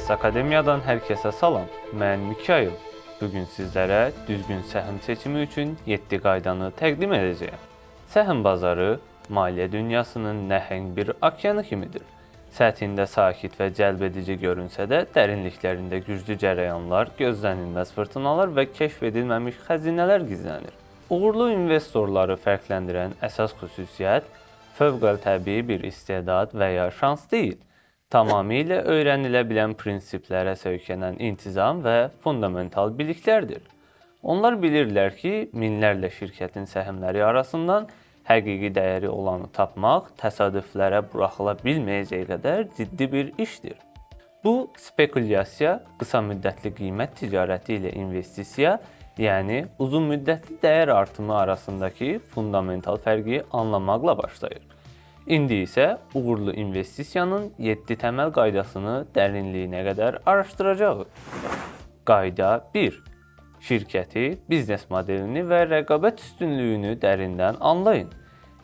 Invest Akademiyadan hər kəsə salam. Mən Mikail. Bugün sizlərə düzgün səhm seçimi üçün 7 qaydanı təqdim edəcəyəm. Səhm bazarı maliyyə dünyasının nəhəng bir okeanı kimidir. Səthində sakit və cəlbedici görünsə də, dərinliklərində güclü cərəyanlar, gözlənilməz fırtınalar və kəşf edilməmiş xəzinələr gizlənir. Uğurlu investorları fərqləndirən əsas xüsusiyyət fövqəltəbii bir istedad və ya şans deyil, tamamilə öyrənilə bilən prinsiplərə söykənən intizam və fundamental biliklərdir. Onlar bilirlər ki, minlərlə şirkətin səhmləri arasından həqiqi dəyəri olanı tapmaq təsadüflərə buraxıla bilməyəcək qədər ciddi bir işdir. Bu, spekulyasiya, qısa müddətli qiymət ticarəti ilə investisiya, yəni uzun müddətli dəyər artımı arasındakı fundamental fərqi anlamaqla başlayır. İndi isə uğurlu investisiyanın 7 təməl qaydasını dərinliyinə qədər araşdıracağıq. Qayda 1. Şirkəti, biznes modelini və rəqabət üstünlüyünü dərindən anlayın.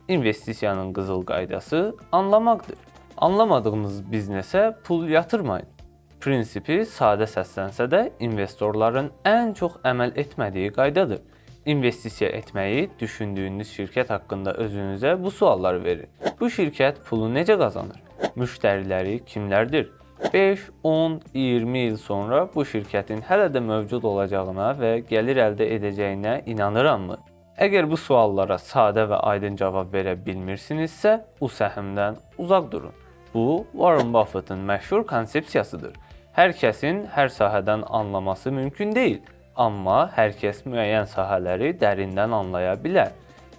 İnvestisiyanın qızıl qaydası anlamaqdır. Anlamadığınız biznesə pul yatırmayın. Prinsipi sadə səslənsə də investorların ən çox əməl etmədiyi qaydadır. İnvestisiya etməyi düşündüyünüz şirkət haqqında özünüzə bu sualları verin. Bu şirkət pulu necə qazanır? Müştəriləri kimlərdir? 5, 10, 20 il sonra bu şirkətin hələ də mövcud olacağına və gəlir əldə edəcəyinə inanırammı? Əgər bu suallara sadə və aydın cavab verə bilmirsinizsə, bu səhmdən uzaq durun. Bu, Warren Buffett'ın məşhur konsepsiyasıdır. Hər kəsin hər sahədən anlaması mümkün deyil, amma hər kəs müəyyən sahələri dərindən anlaya bilər.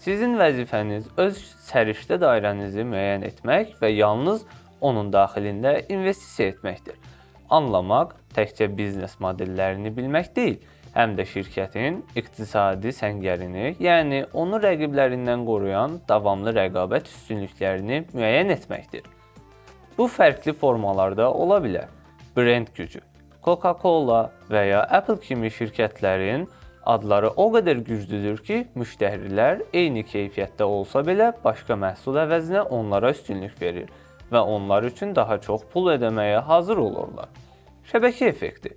Sizin vəzifəniz öz səriştə dairənizi müəyyən etmək və yalnız onun daxilində investisiya etməkdir. Anlamaq təkcə biznes modellərini bilmək deyil, həm də şirkətin iqtisadi səngərini, yəni onu rəqiblərindən qoruyan davamlı rəqabət üstünlüklərini müəyyən etməkdir. Bu fərqli formalarda ola bilər. Brend gücü, Coca-Cola və ya Apple kimi şirkətlərin adları o qədər güclüdür ki, müştərilər eyni keyfiyyətdə olsa belə başqa məhsul əvəzinə onlara üstünlük verir və onlar üçün daha çox pul ödəməyə hazır olurlar. Şəbəkə effekti.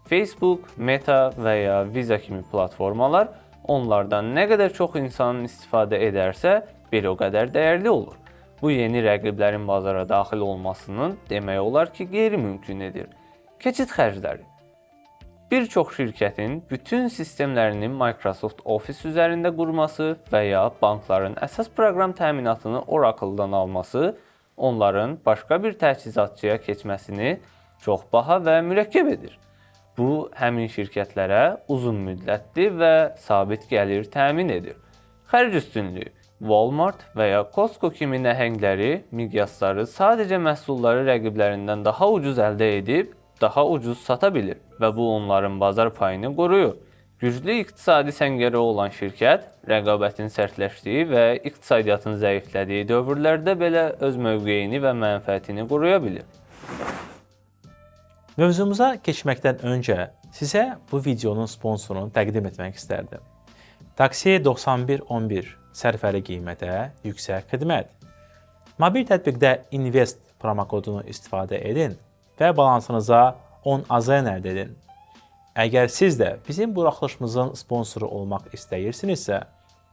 Facebook, Meta və ya Visa kimi platformalar onlardan nə qədər çox insanın istifadə edərsə, bir o qədər dəyərli olur. Bu yeni rəqiblərin bazara daxil olmasının demək olar ki, qeyri-mümkün edir. Keçid xərcləri. Bir çox şirkətin bütün sistemlərini Microsoft Office üzərində qurması və ya bankların əsas proqram təminatını Oracle-dan alması onların başqa bir təchizatçıya keçməsini çox baha və mürəkkəb edir. Bu, həmin şirkətlərə uzun müddətli və sabit gəlir təmin edir. Xərc üstünlüyü. Walmart və ya Costco kimi nəhəngləri, miqyasları sadəcə məhsulları rəqiblərindən daha ucuz əldə edib, daha ucuz sata bilir və bu onların bazar payını qoruyur. Güclü iqtisadi səngəri olan şirkət, rəqabətin sərtləşdiyi və iqtisadiyyatın zəiflədiyi dövrlərdə belə öz mövqeyini və mənfəətini qoruya bilir. Mövzumuza keçməkdən öncə sizə bu videonun sponsorunu təqdim etmək istərdim. Taksi 9111 sərfəli qiymətə yüksək xidmət. Mobil tətbiqdə Invest promokodunu istifadə edin və balansınıza 10 AZN əldə edin. Əgər siz də bizim buraxılışımızın sponsoru olmaq istəyirsinizsə,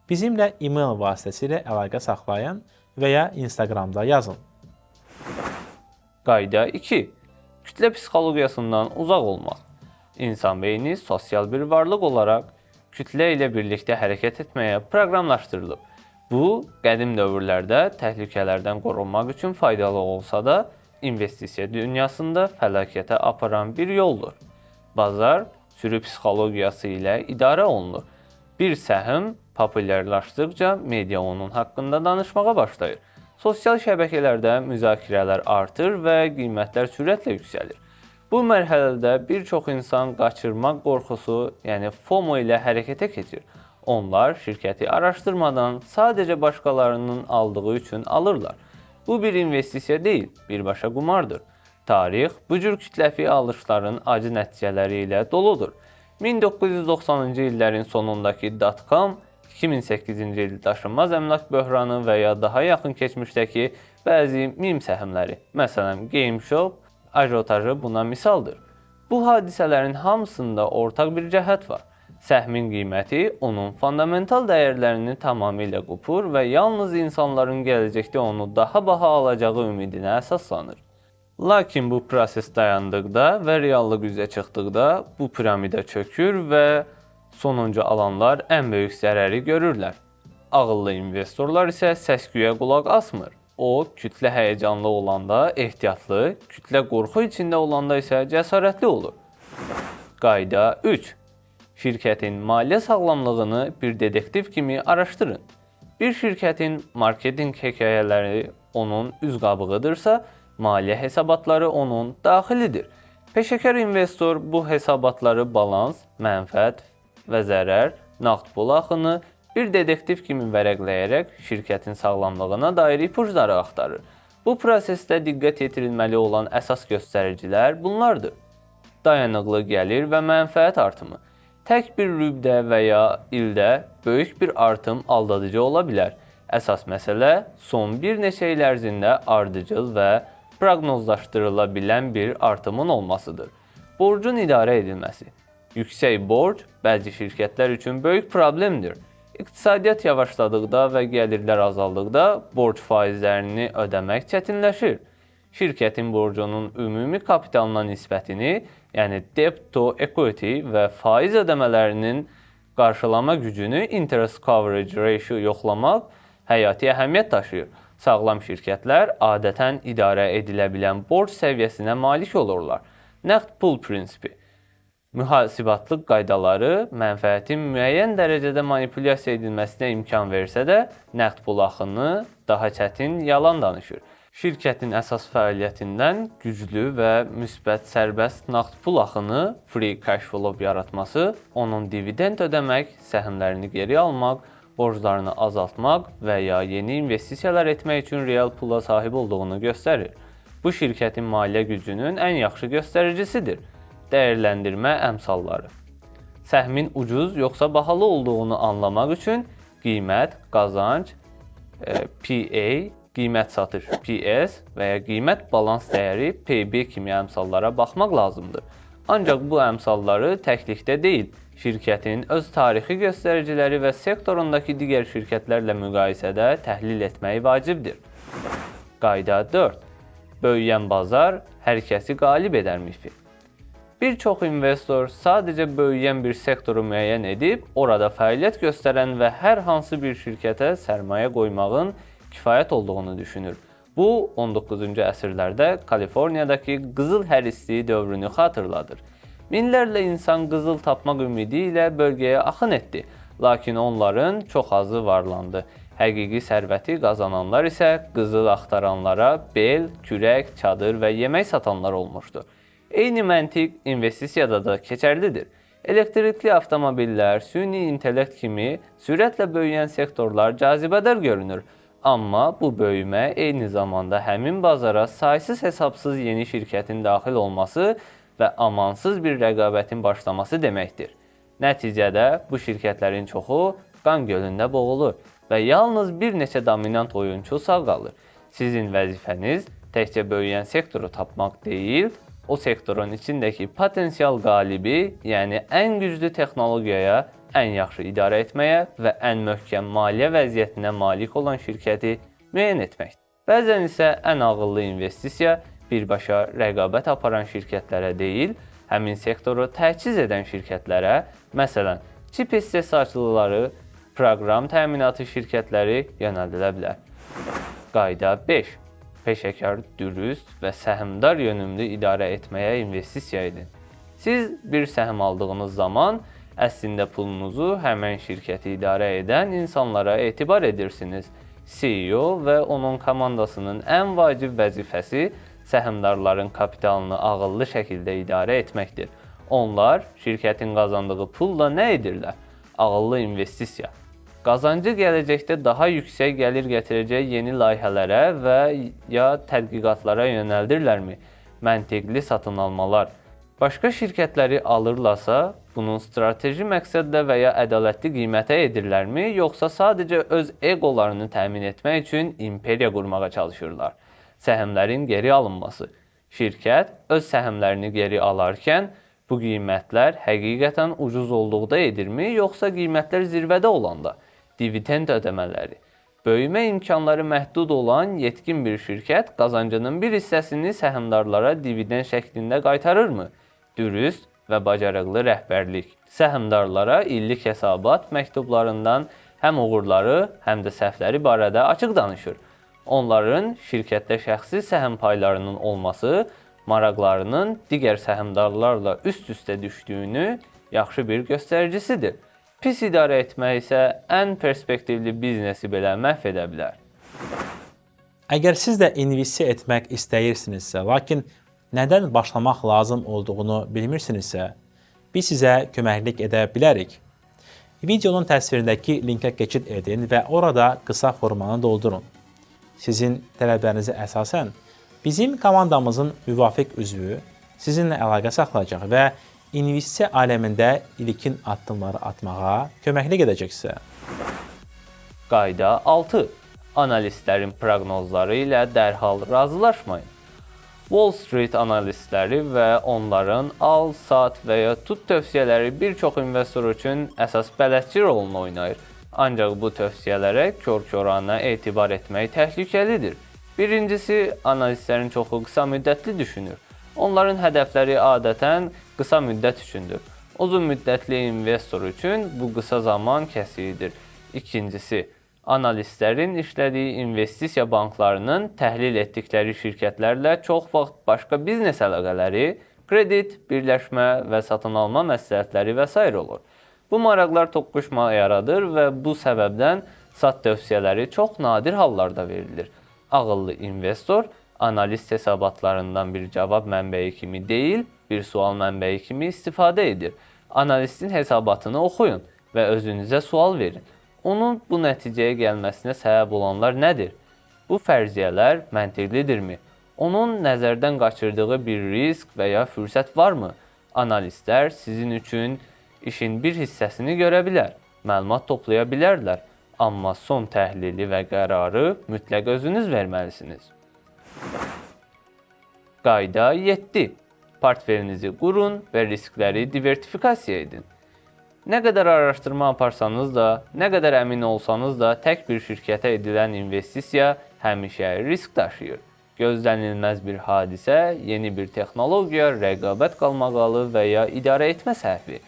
bizimlə e-mail vasitəsilə əlaqə saxlayın və ya Instagramda yazın. Qayda 2. Kütlə psixologiyasından uzaq olmaq. İnsan beyni sosial bir varlıq olaraq kütlə ilə birlikdə hərəkət etməyə proqramlaşdırılıb. Bu, qədim dövrlərdə təhlükələrdən qorunmaq üçün faydalı olsa da, investisiya dünyasında fəlakətə aparan bir yoldur. Bazar sürü psixologiyası ilə idarə olunur. Bir səhm populyarlaşdıqca media onun haqqında danışmağa başlayır. Sosial şəbəkələrdə müzakirələr artır və qiymətlər sürətlə yüksəlir. Bu mərhələdə bir çox insan qaçırmaq qorxusu, yəni FOMO ilə hərəkətə keçir. Onlar şirkəti araşdırmadan sadəcə başqalarının aldığı üçün alırlar. Bu bir investisiya deyil, birbaşa qumardır. Tarix bu cür kütləvi alışların acı nəticələri ilə doludur. 1990-cı illərin sonundakı dot-com, 2008-ci il daşınmaz əmlak böhranı və ya daha yaxın keçmişdəki bəzi meme səhmləri, məsələn GameStop, ajotajı buna misaldır. Bu hadisələrin hamısında ortaq bir cəhət var. Səhmin qiyməti onun fundamental dəyərlərini tamamilə qopur və yalnız insanların gələcəkdə onu daha baha alacağı ümidinə əsaslanır. Lakin bu proses dayandıqda və reallıq üzə çıxdıqda bu piramida çökür və sonuncu alanlar ən böyük zərəri görürlər. Ağıllı investorlar isə səs-küyə qulaq asmır. O, kütlə həyəcanlı olanda ehtiyatlı, kütlə qorxu içində olanda isə cəsarətli olur. Qayda 3. Şirkətin maliyyə sağlamlığını bir detektiv kimi araşdırın. Bir şirkətin marketinq hekayələri onun üz qabığıdırsa, maliyyə hesabatları onun daxilidir. Peşəkar investor bu hesabatları balans, mənfəət və zərər, nağd pul axını bir detektiv kimi vərəqləyərək şirkətin sağlamlığına dair ipuçları axtarır. Bu prosesdə diqqət yetirilməli olan əsas göstəricilər bunlardır. Dayanıqlı gəlir və mənfəət artımı. Tək bir rübdə və ya ildə böyük bir artım aldadıcı ola bilər. Əsas məsələ son bir neçə il ərzində ardıcıl və proqnozlaşdırıla bilən bir artımın olmasıdır. Borcun idarə edilməsi. Yüksək borc bəzi şirkətlər üçün böyük problemdir. İqtisadiyyat yavaşladıqda və gəlirlər azaldıqda borc faizlərini ödəmək çətinləşir. Şirkətin borcunun ümumi kapitalına nisbətini, yəni debt to equity və faiz ödəmələrinin qarşılama gücünü interest coverage ratio yoxlamaq həyati əhəmiyyət daşıyır. Sağlam şirkətlər adətən idarə edilə bilən borc səviyyəsinə malik olurlar. Nəqd pul prinsipi. Mühasibatlıq qaydaları mənfəətin müəyyən dərəcədə manipulyasiya edilməsinə imkan versə də, nəqd pul axını daha çətin yalan danışır. Şirkətin əsas fəaliyyətindən güclü və müsbət sərbəst nağd pul axını, free cash flow yaratması, onun dividend ödəmək, səhmlərini geri almaq, borclarını azaltmaq və ya yeni investisiyalar etmək üçün real pula sahib olduğunu göstərir. Bu şirkətin maliyyə gücünün ən yaxşı göstəricisidir. Dəyərləndirmə əmsalları. Səhmin ucuz yoxsa bahalı olduğunu anlamaq üçün qiymət, qazanc, PA, qiymət satış, PS və ya qiymət balans dəyəri, PB kimi əmsallara baxmaq lazımdır. Ancaq bu əmsalları təklikdə deyil, şirkətin öz tarixi göstəriciləri və sektorundakı digər şirkətlərlə müqayisədə təhlil etmək vacibdir. Qayda 4. Böyüyən bazar hər kəsi qalib edər mifi. Bir çox investor sadəcə böyüyən bir sektoru müəyyən edib, orada fəaliyyət göstərən və hər hansı bir şirkətə sərmayə qoymağın kifayət olduğunu düşünür. Bu, 19-cu əsrlərdə Kaliforniyadakı qızıl hərisliyi dövrünü xatırladır. Minlərlə insan qızıl tapmaq ümidi ilə bölgəyə axın etdi, lakin onların çox azı varlandı. Həqiqi sərvəti qazananlar isə qızıl axtaranlara bel, kürək, çadır və yemək satanlar olmuşdu. Eyni məntiq investisiyada da keçərlidir. Elektrikli avtomobillər, süni intellekt kimi sürətlə böyüyən sektorlar cazibədar görünür. Amma bu böyümə eyni zamanda həmin bazara saysız hesabsız yeni şirkətin daxil olması və amansız bir rəqabətin başlaması deməkdir. Nəticədə bu şirkətlərin çoxu qan gölündə boğulur və yalnız bir neçə dominant oyunçu sağ qalır. Sizin vəzifəniz təkcə böyüyən sektoru tapmaq deyil, o sektorun içindəki potensial qalibi, yəni ən güclü texnologiyaya, ən yaxşı idarə etməyə və ən möhkəm maliyyə vəziyyətinə malik olan şirkəti müəyyən etməkdir. Bəzən isə ən ağıllı investisiya birbaşa rəqabət aparan şirkətlərə deyil, həmin sektoru təchiz edən şirkətlərə, məsələn, çip istehsalçıları, proqram təminatı şirkətləri yönəldilə bilər. Qayda 5. Peşəkar, dürüst və səhmdar yönümlü idarə etməyə investisiya edin. Siz bir səhm aldığınız zaman əslində pulunuzu həmən şirkəti idarə edən insanlara etibar edirsiniz. CEO və onun komandasının ən vacib vəzifəsi səhmdarların kapitalını ağıllı şəkildə idarə etməkdir. Onlar şirkətin qazandığı pulla nə edirlər? Ağıllı investisiya. Qazancı gələcəkdə daha yüksək gəlir gətirəcək yeni layihələrə və ya tədqiqatlara yönəldirlərmi? Məntiqli satın almalar. Başqa şirkətləri alırlarsa, bunun strateji məqsədlə və ya ədalətli qiymətə edirlərmi, yoxsa sadəcə öz eqolarını təmin etmək üçün imperiya qurmağa çalışırlar? Səhmlərin geri alınması. Şirkət öz səhmlərini geri alarkən bu qiymətlər həqiqətən ucuz olduqda edirmi, yoxsa qiymətlər zirvədə olanda dividend ödəmələri? Böyümə imkanları məhdud olan yetkin bir şirkət qazancının bir hissəsini səhmdarlara dividend şəklində qaytarırmı? Dürüst və bacarıqlı rəhbərlik səhmdarlara illik hesabat məktublarından həm uğurları, həm də səhvləri barədə açıq danışır. Onların şirkətdə şəxsi səhm paylarının olması maraqlarının digər səhmdarlarla üst-üstə düşdüyünü yaxşı bir göstəricisidir. Pis idarə etmək isə ən perspektivli biznesi belə məhv edə bilər. Əgər siz də investisiya etmək istəyirsinizsə, lakin nədən başlamaq lazım olduğunu bilmirsinizsə, biz sizə köməklik edə bilərik. Videonun təsvirindəki linkə keçid edin və orada qısa formanı doldurun. Sizin tələblərinizə əsasən bizim komandamızın müvafiq üzvü sizinlə əlaqə saxlayacaq və investisiya aləmində ilkin addımları atmağa köməklik edəcəksə. Qayda 6. Analistlərin proqnozları ilə dərhal razılaşmayın. Wall Street analistləri və onların al, sat və ya tut tövsiyələri bir çox investor üçün əsas bələdçi rolunu oynayır. Ancaq bu tövsiyələrə kör-körana etibar etmək təhlükəlidir. Birincisi, analistlərin çoxu qısa müddətli düşünür. Onların hədəfləri adətən qısa müddət üçündür. Uzun müddətli investor üçün bu qısa zaman kəsiyidir. İkincisi, analistlərin işlədiyi investisiya banklarının təhlil etdikləri şirkətlərlə çox vaxt başqa biznes əlaqələri, kredit, birləşmə və satın alma məsləhətləri və s. olur. Bu maraqlar toqquşma yaradır və bu səbəbdən sat tövsiyələri çox nadir hallarda verilir. Ağıllı investor analist hesabatlarından bir cavab mənbəyi kimi deyil, bir sual mənbəyi kimi istifadə edir. Analistin hesabatını oxuyun və özünüzə sual verin. Onun bu nəticəyə gəlməsinə səbəb olanlar nədir? Bu fərziyyələr məntiqlidirmi? Onun nəzərdən qaçırdığı bir risk və ya fürsət varmı? Analistlər sizin üçün işin bir hissəsini görə bilər, məlumat toplaya bilərlər, amma son təhlili və qərarı mütləq özünüz verməlisiniz. Qayda 7. Portfelinizi qurun və riskləri diversifikasiya edin. Nə qədər araşdırma aparsanız da, nə qədər əmin olsanız da, tək bir şirkətə edilən investisiya həmişə risk daşıyır. Gözlənilməz bir hadisə, yeni bir texnologiya, rəqabət qalmaqalı və ya idarə etmə səhvi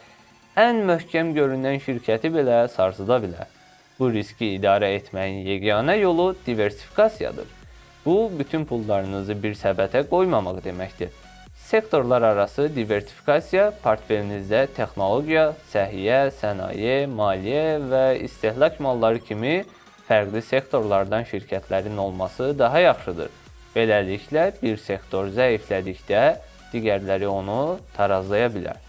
ən möhkəm görünən şirkəti belə sarsıda bilər. Bu riski idarə etməyin yeganə yolu diversifikasiyadır. Bu, bütün pullarınızı bir səbətə qoymamaq deməkdir. Sektorlar arası diversifikasiya portfelinizdə texnologiya, səhiyyə, sənaye, maliyyə və istehlak malları kimi fərqli sektorlardan şirkətlərin olması daha yaxşıdır. Beləliklə, bir sektor zəiflədikdə digərləri onu tarazlaya bilər.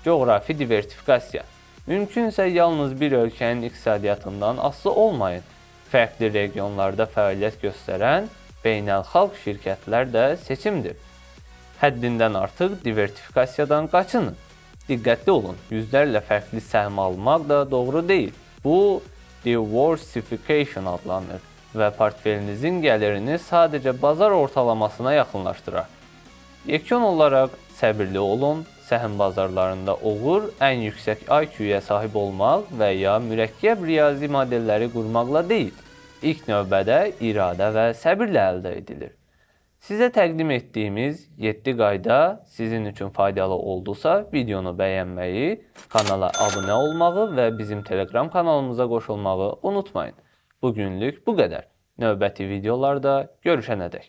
Coğrafi diversifikasiya. Mümkünsə yalnız bir ölkənin iqtisadiyyatından asılı olmayın. Fərqli regionlarda fəaliyyət göstərən beynəlxalq şirkətlər də seçimdir. Həddindən artıq diversifikasiyadan qaçının. Diqqətli olun, yüzlərlə fərqli səhm almaq da doğru deyil. Bu, diversification adlanır və portfelinizin gəlirini sadəcə bazar ortalamasına yaxınlaşdırar. Yekun olaraq səbirli olun, səhm bazarlarında uğur ən yüksək IQ-yə sahib olmaq və ya mürəkkəb riyazi modelləri qurmaqla deyil, ilk növbədə iradə və səbirlə əldə edilir. Sizə təqdim etdiyimiz 7 qayda sizin üçün faydalı oldusa, videonu bəyənməyi, kanala abunə olmağı və bizim Telegram kanalımıza qoşulmağı unutmayın. Bugünlük bu qədər. Növbəti videolarda görüşənədək.